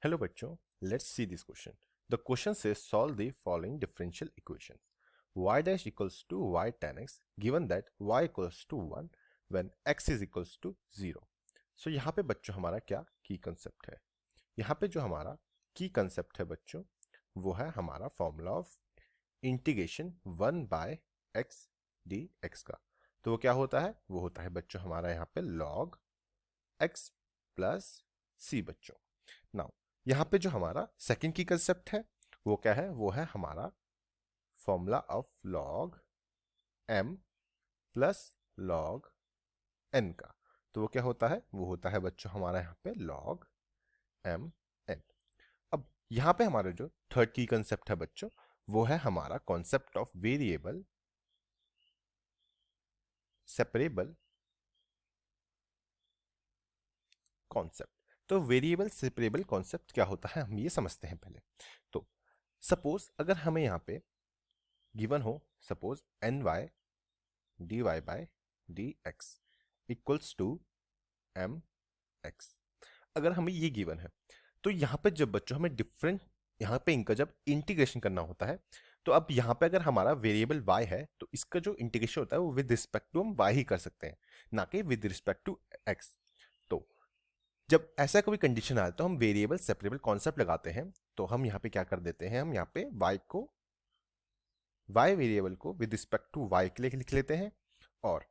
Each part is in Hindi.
Hello बच्चों, let's see this question. The question says solve the following differential equations. Y dash equals to y tan x given that y equals to 1 when x is equals to 0. So यहाँ पे बच्चों हमारा क्या की कंसेप्ट है? यहाँ पे जो हमारा की कंसेप्ट है बच्चों वो है हमारा formula of integration 1 by x d x का. तो वो क्या होता है? वो होता है बच्चों हमारा यहाँ पे log x प्लस c बच्चों. नाउ यहाँ पे जो हमारा सेकंड की कंसेप्ट है वो क्या है? वो है हमारा formula of log m plus log n का. तो वो क्या होता है? वो होता है बच्चों हमारा यहाँ पे लॉग m n. अब यहाँ पे हमारा जो थर्ड की कंसेप्ट है बच्चों वो है हमारा concept of variable separable concept. तो वेरिएबल सेपरेबल कॉन्सेप्ट क्या होता है हम ये समझते हैं पहले. तो सपोज अगर हमें यहाँ पे गिवन हो suppose n y d y by d x equals to m x. अगर हमें ये गिवन है तो यहाँ पे जब बच्चों हमें डिफरेंट यहाँ पे इनका जब इंटीग्रेशन करना होता है तो अब यहाँ पे अगर हमारा वेरिएबल y है तो इसका जो इंटीग्रेशन होता है वो विद रिस्पेक्ट टू हम y ही कर सकते हैं ना कि विद रिस्पेक्ट टू x. तो जब ऐसा कोई कंडीशन आए तो हम वेरिएबल सेपरेबल कॉन्सेप्ट लगाते हैं. तो हम यहाँ पे क्या कर देते हैं? हम यहाँ पे y वेरिएबल को विद रिस्पेक्ट टू y के लिए लिख लेते हैं और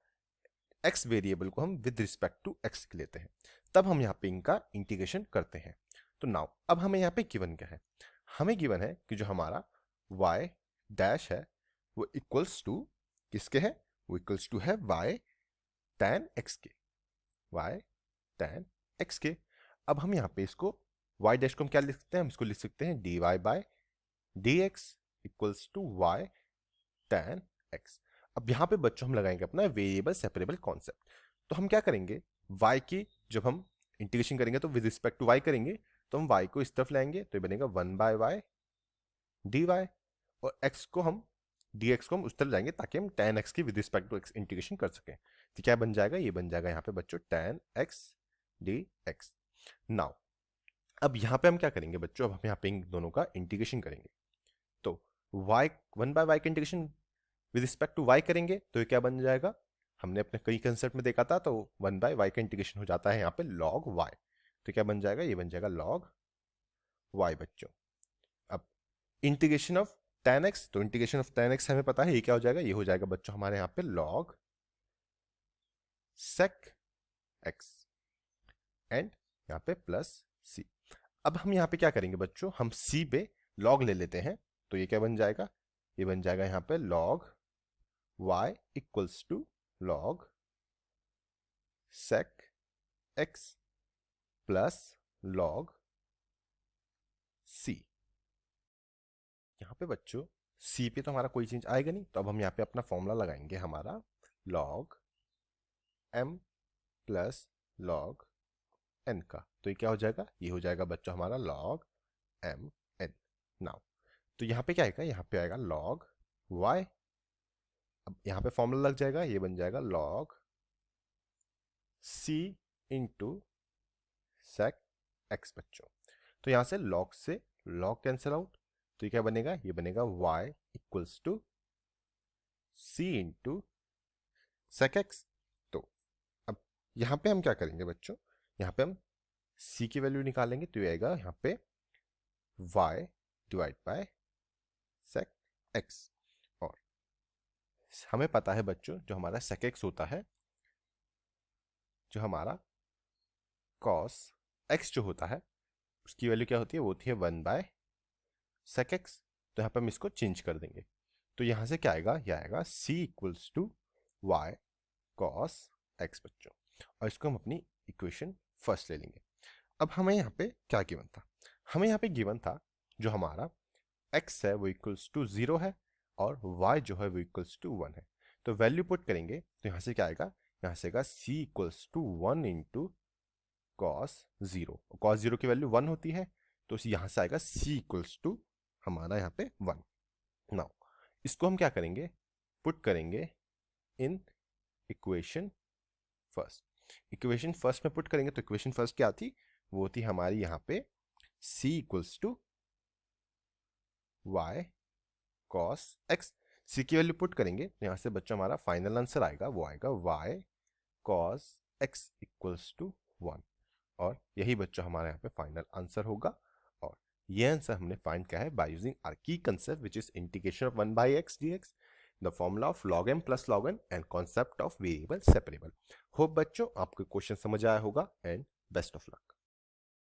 x वेरिएबल को हम विद रिस्पेक्ट टू x के लेते हैं. तब हम यहाँ पे इनका इंटीग्रेशन करते हैं. तो नाउ अब हमें यहाँ पे गिवन क्या है? हमें गिवन है कि जो हमारा y डैश है वो इक्वल्स टू किसके है? वो इक्वल्स टू है y tan x के. y tan x के. अब हम यहाँ पे इसको y डैश को हम क्या लिख सकते हैं? हम इसको लिख सकते हैं dy by dx equals to y tan x. अब यहाँ पे बच्चों हम लगाएंगे अपना वेरिएबल सेपरेबल कॉन्सेप्ट. तो हम क्या करेंगे? y की जब हम इंटीग्रेशन करेंगे तो विद रिस्पेक्ट टू y करेंगे तो हम y को इस तरफ लाएंगे तो ये बनेगा 1 बाय y dy और x को हम dx को हम उस तरफ लाएंगे ताकि हम tan x की with respect to x integration कर सकें. तो क्या बन जाएगा? ये बन जाएगा यहाँ पे बच्चों tan x dx. नाउ अब यहाँ पे हम क्या करेंगे बच्चों? अब हम यहाँ पे इन दोनों का इंटीग्रेशन करेंगे. तो y 1 बाय y का integration with respect to y करेंगे तो ये क्या बन जाएगा? हमने अपने कई कंसेप्ट में देखा था तो 1 बाय y का इंटीग्रेशन हो जाता है यहाँ पे log y. तो क्या बन जाएगा? ये बन जाएगा log y बच्चों. अब इंटीग्रेशन ऑफ tan x, तो इंटीग्रेशन ऑफ tan x हमें पता है ये क्या हो जाएगा? ये हो जाएगा बच्चों हमारे यहाँ पे log sec x एंड यहाँ पे प्लस c. अब हम यहाँ पे क्या करेंगे बच्चों? हम c पे log ले लेते हैं तो ये क्या बन जाएगा? ये बन जाएगा यहाँ पे log y equals to log sec x plus log c. यहाँ पे बच्चों c पे तो हमारा कोई चेंज आएगा नहीं तो अब हम यहाँ पे अपना फॉर्मूला लगाएंगे हमारा log m plus log n का. तो ये क्या हो जाएगा? ये हो जाएगा बच्चों हमारा log m n. नाउ तो यहाँ पे क्या आएगा? यहाँ पे आएगा log y. अब यहाँ पे फॉर्मूला लग जाएगा, ये बन जाएगा log c into sec x बच्चों. तो यहाँ से log से log कैंसिल आउट तो ये क्या बनेगा? ये बनेगा y equals to c into sec x. तो अब यहाँ पे हम क्या करेंगे बच्चों? यहाँ पे हम c की वैल्यू निकालेंगे तो ये आएगा यहाँ पे y divide by sec x. और हमें पता है बच्चों जो हमारा sec x होता है, जो हमारा cos x जो होता है उसकी वैल्यू क्या होती है? वो होती है 1 बाय sec x. तो यहाँ पे हम इसको चेंज कर देंगे तो यहाँ से क्या आएगा? यह आएगा c equals to y cos x बच्चों. और इसको हम अपनी इक्वेशन फर्स्ट ले लेंगे. अब हमें यहाँ पे क्या गिवन था? हमें यहाँ पे गिवन था जो हमारा x है वो इक्वल्स टू 0 है और y जो है वो इक्वल्स टू 1 है. तो वैल्यू पुट करेंगे तो यहाँ से क्या आएगा? यहाँ से आएगा c equals to 1 into cos 0. cos 0 की वैल्यू 1 होती है तो यहाँ से आएगा c इक्वल्स टू हमारा यहाँ पे 1. नाउ इसको हम क्या करेंगे? पुट करेंगे in equation first. Equation first में पुट करेंगे तो इक्वेशन फर्स्ट क्या थी? वो थी हमारी यहाँ पे c equals to y cos x। c की वैल्यू पुट करेंगे तो यहां से बच्चों हमारा फाइनल आंसर आएगा, वो आएगा y cos x equals to 1। और यही बच्चों हमारे यहाँ पे फाइनल आंसर होगा। और ये आंसर हमने फाइंड किया है बाय यूजिंग आवर की concept which is integration of 1 by x dx, the formula of log m plus log n and concept of variable separable. Hope बच्चों आपको क्वेश्चन समझ आया होगा एंड बेस्ट ऑफ लक।